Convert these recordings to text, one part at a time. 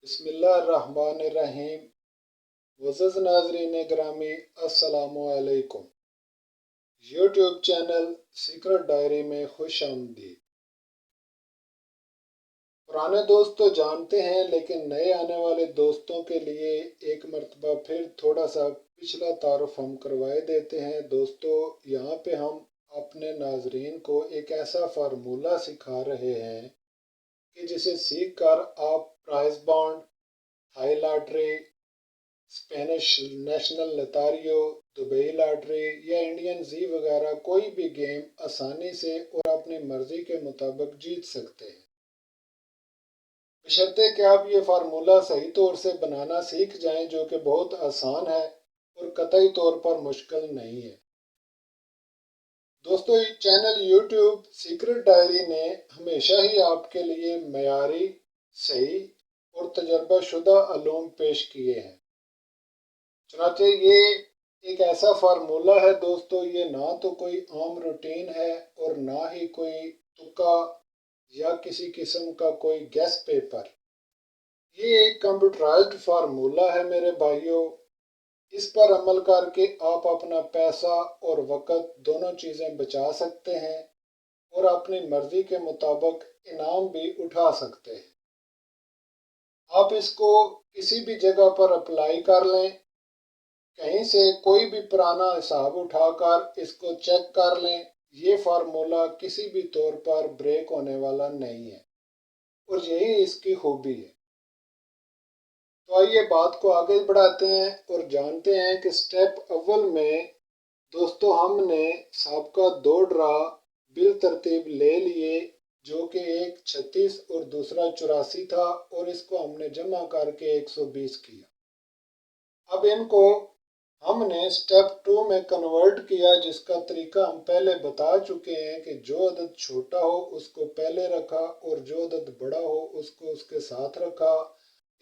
बिस्मिल्लाहिर्रहमानिर्रहीम। मुअज़्ज़ज़ नाज़रीन ग्रामी, अस्सलामु अलैकुम। यूट्यूब चैनल सीक्रेट डायरी में खुश आमदीद। पुराने दोस्त तो जानते हैं, लेकिन नए आने वाले दोस्तों के लिए एक मर्तबा फिर थोड़ा सा पिछला तारुफ हम करवाए देते हैं। दोस्तों, यहाँ पे हम अपने नाजरीन को एक ऐसा फार्मूला सिखा रहे हैं कि जिसे सीख कर आप prize bond, Thai lottery, Spanish national लतारियो, दुबई लॉटरी या इंडियन जी वगैरह कोई भी गेम आसानी से और अपनी मर्जी के मुताबिक जीत सकते हैं, बशर्ते कि आप ये फार्मूला सही तौर से बनाना सीख जाएं, जो कि बहुत आसान है और कतई तौर पर मुश्किल नहीं है। दोस्तों, ये चैनल यूट्यूब सीक्रेट डायरी ने हमेशा ही आपके लिए मयारी, सही और तजर्बा शुदा अलूम पेश किए हैं। चुनांचे ये एक ऐसा फार्मूला है दोस्तों, ये ना तो कोई आम रूटीन है और ना ही कोई तुक्का या किसी किस्म का कोई गेस पेपर। ये एक कंप्यूटराइज्ड फार्मूला है मेरे भाइयों। इस पर अमल करके आप अपना पैसा और वक़्त दोनों चीज़ें बचा सकते हैं और अपनी मर्जी के मुताबिक इनाम भी उठा सकते हैं। आप इसको किसी भी जगह पर अप्लाई कर लें, कहीं से कोई भी पुराना हिसाब उठाकर इसको चेक कर लें। ये फार्मूला किसी भी तौर पर ब्रेक होने वाला नहीं है और यही इसकी खूबी है। तो आइए बात को आगे बढ़ाते हैं और जानते हैं कि स्टेप अव्वल में दोस्तों हमने साबका दो ड्रा बिल तरतीब ले लिए, जो कि एक 36 और दूसरा 84 था, और इसको हमने जमा करके 120 किया। अब इनको हमने स्टेप 2 में कन्वर्ट किया, जिसका तरीका हम पहले बता चुके हैं कि जो अदद छोटा हो उसको पहले रखा और जो अदद बड़ा हो उसको उसके साथ रखा।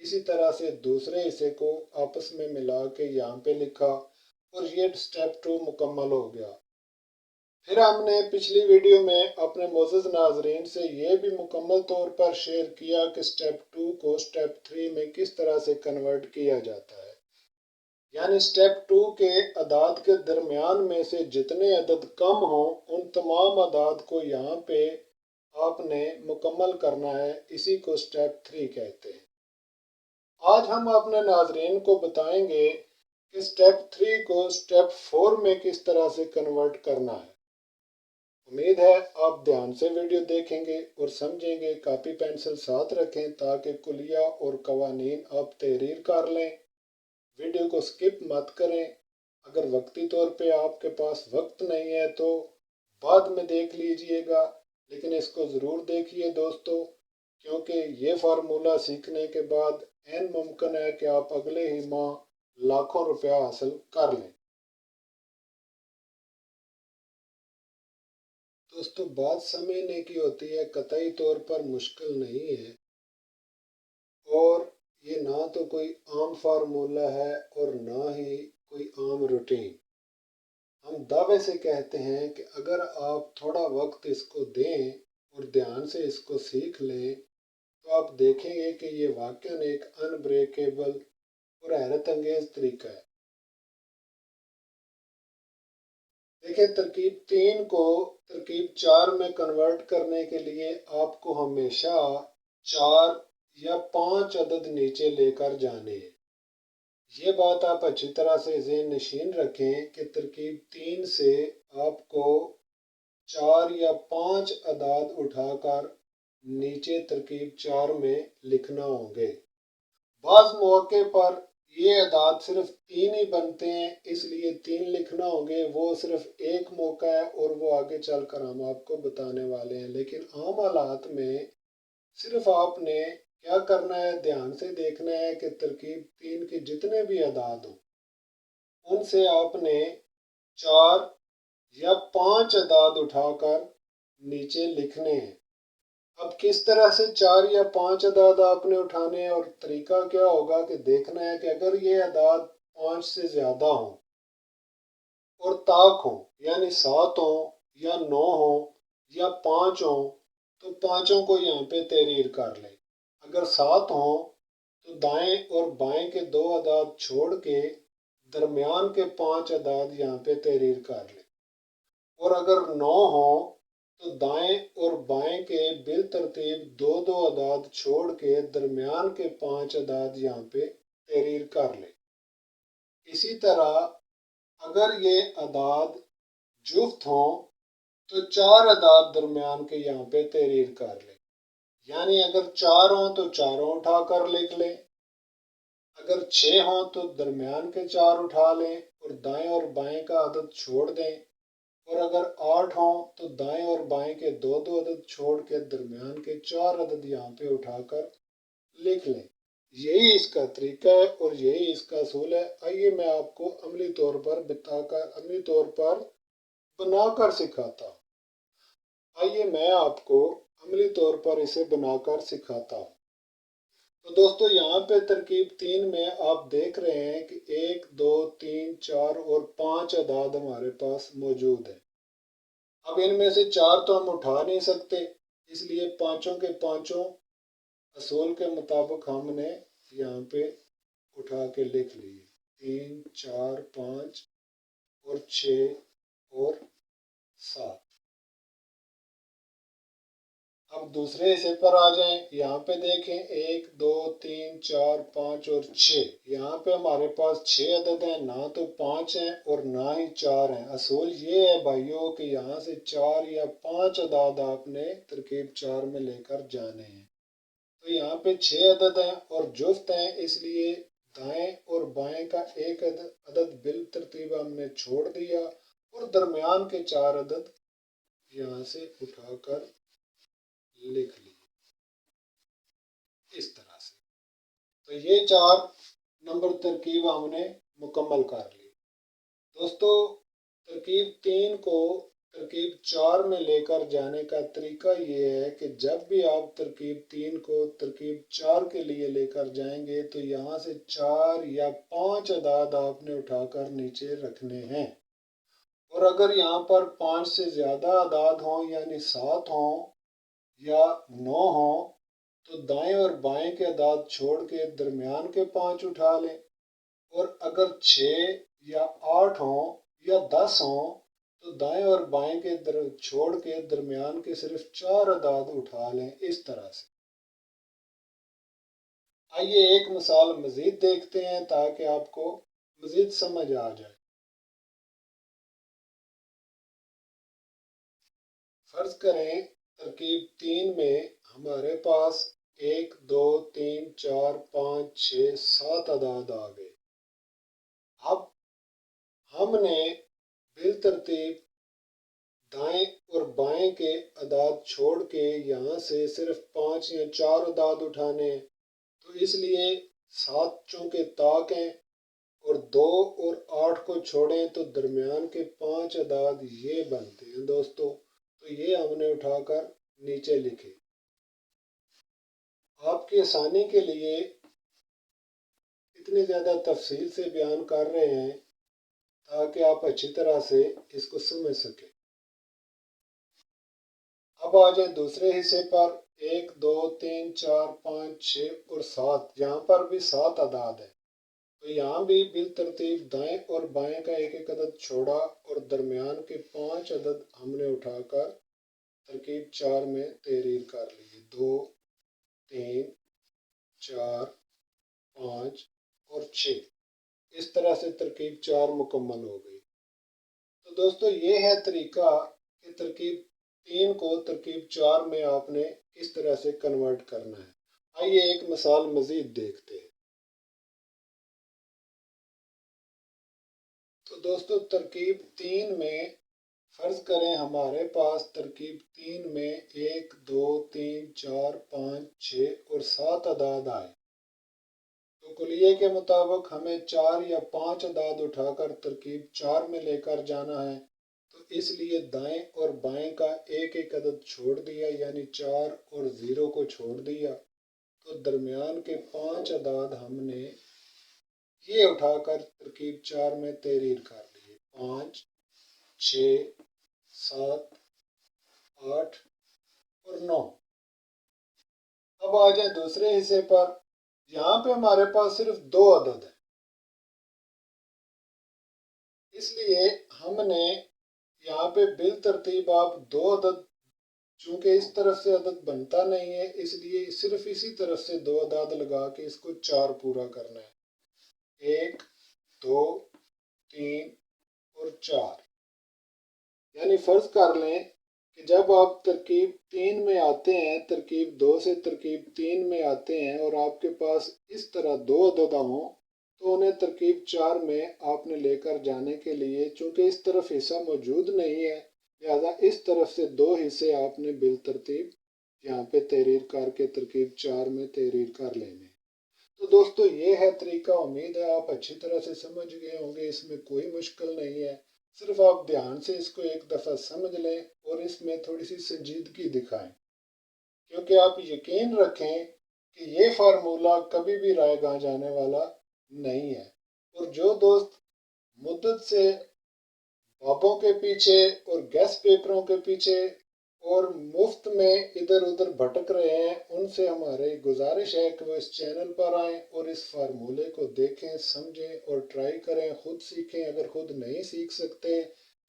इसी तरह से दूसरे हिस्से को आपस में मिला के यहाँ पे लिखा और ये स्टेप 2 मुकम्मल हो गया। फिर हमने पिछली वीडियो में अपने मोअज़्ज़ज़ नाज़रीन से ये भी मुकम्मल तौर पर शेयर किया कि स्टेप 2 को स्टेप 3 में किस तरह से कन्वर्ट किया जाता है। यानी स्टेप 2 के अदाद के दरमियान में से जितने अदद कम हों उन तमाम अदाद को यहाँ पे आपने मुकम्मल करना है। इसी को स्टेप 3 कहते हैं। आज हम अपने नाजरीन को बताएंगे कि स्टेप 3 को स्टेप 4 में किस तरह से कन्वर्ट करना है। उम्मीद है आप ध्यान से वीडियो देखेंगे और समझेंगे। कापी पेंसिल साथ रखें ताकि कुलिया और कवानीन आप तहरीर कर लें। वीडियो को स्किप मत करें। अगर वक्ती तौर पे आपके पास वक्त नहीं है तो बाद में देख लीजिएगा, लेकिन इसको ज़रूर देखिए दोस्तों, क्योंकि ये फार्मूला सीखने के बाद ऐन मुमकिन है कि आप अगले ही माह लाखों रुपया हासिल कर लें। दोस्तों, बात समझने की होती है, कतई तौर पर मुश्किल नहीं है और ये ना तो कोई आम फार्मूला है और ना ही कोई आम रूटीन। हम दावे से कहते हैं कि अगर आप थोड़ा वक्त इसको दें और ध्यान से इसको सीख लें तो आप देखेंगे कि ये वाकई एक अनब्रेकेबल और हैरत अंगेज तरीका है। देखिए, तरकीब 3 को तरकीब 4 में कन्वर्ट करने के लिए आपको हमेशा 4 या 5 अदद नीचे लेकर जाने हैं। ये बात आप अच्छी तरह से ज़हन नशीन रखें कि तरकीब 3 से आपको 4 या 5 अदाद उठाकर नीचे तरकीब 4 में लिखना होंगे। बाज़ मौके पर ये अदाद सिर्फ 3 ही बनते हैं, इसलिए 3 लिखना होंगे। वो सिर्फ एक मौका है और वो आगे चलकर हम आपको बताने वाले हैं। लेकिन आम हालात में सिर्फ आपने क्या करना है, ध्यान से देखना है कि तरकीब 3 के जितने भी अदाद हों उनसे आपने 4 या 5 अदाद उठाकर नीचे लिखने हैं। अब किस तरह से 4 या 5 अदाद आपने उठाने हैं और तरीका क्या होगा कि देखना है कि अगर ये अदाद 5 से ज़्यादा हों और ताक हों, यानी 7 हों या 9 हों या 5 हों, तो पाँचों को यहाँ पे तहरीर कर लें। अगर 7 हों तो दाएं और बाएं के 2 अदाद छोड़ के दरमियान के 5 अदाद यहाँ पे तहरीर कर लें। और अगर 9 हो तो दाएं और बाएं के बिल तरतीब 2-2 अदाद छोड़ के दरमियान के 5 अदाद यहाँ पे तहरीर कर लें। इसी तरह अगर ये अदाद जुफ्त हों तो 4 अदाद दरमियान के यहाँ पे तहरीर कर लें। यानी अगर 4 हों तो चारों उठा कर लिख लें, अगर 6 हों तो दरमियान के 4 उठा लें और दाएं और बाएं का अदद छोड़ दें, और अगर 8 हों तो दाएं और बाएं के 2-2 अदद छोड़ के दरमियान के 4 अदद यहाँ पे उठाकर लिख लें। यही इसका तरीका है और यही इसका असूल है। आइए मैं आपको अमली तौर पर बनाकर सिखाता हूँ। आइए मैं आपको अमली तौर पर इसे बनाकर सिखाता हूँ। तो दोस्तों यहाँ पे तरकीब 3 में आप देख रहे हैं कि 1, 2, 3, 4 और 5 अदाद हमारे पास मौजूद है। अब इनमें से 4 तो हम उठा नहीं सकते, इसलिए पांचों के पांचों असूल के मुताबिक हमने यहाँ पे उठा के लिख लिए। 3, 4, 5 और 6 और 7। अब दूसरे हिस्से पर आ जाएं। यहाँ पे देखें 1, 2, 3, 4, 5 और 6। यहाँ पे हमारे पास 6 अदद हैं, ना तो 5 हैं और ना ही 4 हैं। असूल ये है भाइयों कि यहाँ से 4 या 5 अदाद आपने तरकीब 4 में लेकर जाने हैं। तो यहाँ पे 6 अदद हैं और जुफ्त हैं, इसलिए दाएं और बाएं का एक अदद बिल तरतीब हमने छोड़ दिया और दरमियान के 4 अदद यहाँ से उठाकर लिख लिए इस तरह से। तो ये 4 नंबर तरकीब हमने मुकम्मल कर ली। दोस्तों तरकीब 3 को तरकीब 4 में लेकर जाने का तरीका ये है कि जब भी आप तरकीब 3 को तरकीब 4 के लिए लेकर जाएंगे तो यहाँ से 4 या 5 अदाद आपने उठाकर नीचे रखने हैं। और अगर यहाँ पर 5 से ज़्यादा अदाद हों यानी 7 हों या 9 हो तो दाएं और बाएं के अदाद छोड़ के दरमियान के 5 उठा लें, और अगर 6 या 8 हो या 10 हो तो दाएं और बाएं के छोड़ के दरमियान के सिर्फ 4 अदाद उठा लें इस तरह से। आइए एक मिसाल मजीद देखते हैं ताकि आपको मजीद समझ आ जाए। फर्ज करें तरकीब 3 में हमारे पास 1, 2, 3, 4, 5, 6, 7 अदाद आ गए। अब हमने बिल तरतीब दाएं और बाएं के अदाद छोड़ के यहाँ से सिर्फ 5 या 4 अदाद उठाने हैं। तो इसलिए 7 चूँकि ताक हैं और 2 और 8 को छोड़ें तो दरमियान के 5 अदाद ये बनते हैं दोस्तों। तो ये हमने उठाकर नीचे लिखे। आपकी आसानी के लिए इतनी ज़्यादा तफसील से बयान कर रहे हैं ताकि आप अच्छी तरह से इसको समझ सकें। अब आ जाए दूसरे हिस्से पर। 1, 2, 3, 4, 5, 6 और 7। यहाँ पर भी 7 अदाद है। तो यहाँ भी बिल तरतीब दाएं और बाएं का एक एक अदद छोड़ा और दरमियान के 5 अदद हमने उठाकर तरकीब 4 में तहरीर कर ली। 2, 3, 4, 5 और 6। इस तरह से तरकीब 4 मुकम्मल हो गई। तो दोस्तों ये है तरीका कि तरकीब 3 को तरकीब 4 में आपने किस तरह से कन्वर्ट करना है। आइए एक मिसाल मजीद देखते हैं। तो दोस्तों तरकीब 3 में फर्ज करें हमारे पास तरकीब 3 में 1, 2, 3, 4, 5, 6 और 7 अदाद आए। तो कुलिये के मुताबिक हमें 4 या 5 अदाद उठाकर तरकीब 4 में लेकर जाना है। तो इसलिए दाएं और बाएं का एक एक अदद छोड़ दिया, यानी 4 और 0 को छोड़ दिया। तो दरमियान के 5 अदाद हमने ये उठाकर तरकीब 4 में तहरीर कर लिए। 5, 6, 7, 8 और 9। अब आ जाए दूसरे हिस्से पर। यहाँ पे हमारे पास सिर्फ 2 अदद है, इसलिए हमने यहाँ पे बिल तरतीब आप 2 अदद, चूंकि इस तरफ से अदद बनता नहीं है इसलिए सिर्फ इसी तरफ से 2 अदद लगा के इसको 4 पूरा करना है। 1, 2, 3 और 4। यानी फर्ज कर लें कि जब आप तरकीब 3 में आते हैं, तरकीब 2 से तरकीब 3 में आते हैं और आपके पास इस तरह 2 अदद हों, तो उन्हें तरकीब 4 में आपने लेकर जाने के लिए, चूंकि इस तरफ हिस्सा मौजूद नहीं है, लिहाजा इस तरफ से 2 हिस्से आपने बिल तरतीब यहाँ पे तहरीर करके तरकीब 4 में तहरीर कर लेने। तो दोस्तों ये है तरीका। उम्मीद है आप अच्छी तरह से समझ गए होंगे, इसमें कोई मुश्किल नहीं है। सिर्फ आप ध्यान से इसको एक दफ़ा समझ लें और इसमें थोड़ी सी संजीदगी दिखाएं, क्योंकि आप यकीन रखें कि ये फार्मूला कभी भी राय गा जाने वाला नहीं है। और जो दोस्त मुद्दत से बाबों के पीछे और गेस्ट पेपरों के पीछे और मुफ्त में इधर उधर भटक रहे हैं, उनसे हमारी गुजारिश है कि वो इस चैनल पर आएं और इस फार्मूले को देखें, समझें और ट्राई करें, खुद सीखें। अगर खुद नहीं सीख सकते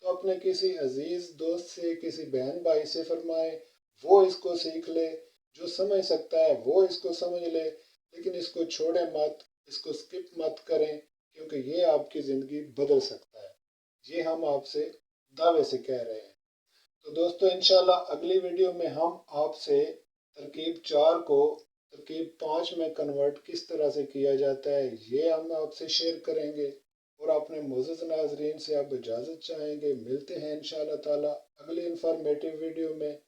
तो अपने किसी अजीज दोस्त से, किसी बहन भाई से फरमाएं, वो इसको सीख ले। जो समझ सकता है वो इसको समझ ले, लेकिन इसको छोड़े मत, इसको स्किप मत करें, क्योंकि ये आपकी ज़िंदगी बदल सकता है। ये हम आपसे दावे से कह रहे हैं। तो दोस्तों इंशाल्लाह अगली वीडियो में हम आपसे तरकीब 4 को तरकीब 5 में कन्वर्ट किस तरह से किया जाता है ये हम आपसे शेयर करेंगे। और अपने मोअज़्ज़ज़ नाज़रीन से अब इजाज़त चाहेंगे। मिलते हैं इंशाल्लाह ताला अगली इंफॉर्मेटिव वीडियो में।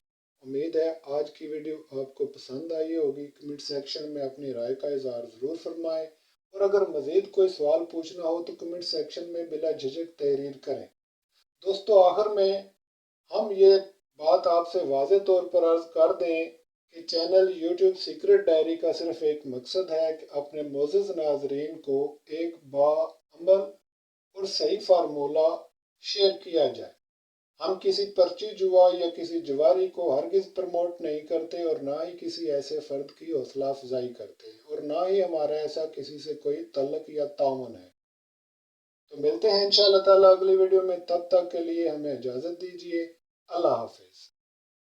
उम्मीद है आज की वीडियो आपको पसंद आई होगी। कमेंट सेक्शन में अपनी राय का इज़हार ज़रूर फरमाएं, और अगर मज़ीद कोई सवाल पूछना हो तो कमेंट सेक्शन में बिला झिझक तहरीर करें। दोस्तों आखिर में हम ये बात आपसे वाज़े तौर पर अर्ज कर दें कि चैनल यूट्यूब सीक्रेट डायरी का सिर्फ एक मकसद है कि अपने मोअज़्ज़ज़ नाज़रीन को एक बाअमल और सही फार्मूला शेयर किया जाए। हम किसी पर्ची जुआ या किसी जुआरी को हरगिज़ प्रमोट नहीं करते, और ना ही किसी ऐसे फ़र्द की हौसला अफजाई करते, और ना ही हमारा ऐसा किसी से कोई तल्लक या ताउन है। तो मिलते हैं इंशाअल्लाह ताला अगली वीडियो में, तब तक के लिए हमें इजाज़त दीजिए। अल्लाह हाफिज़।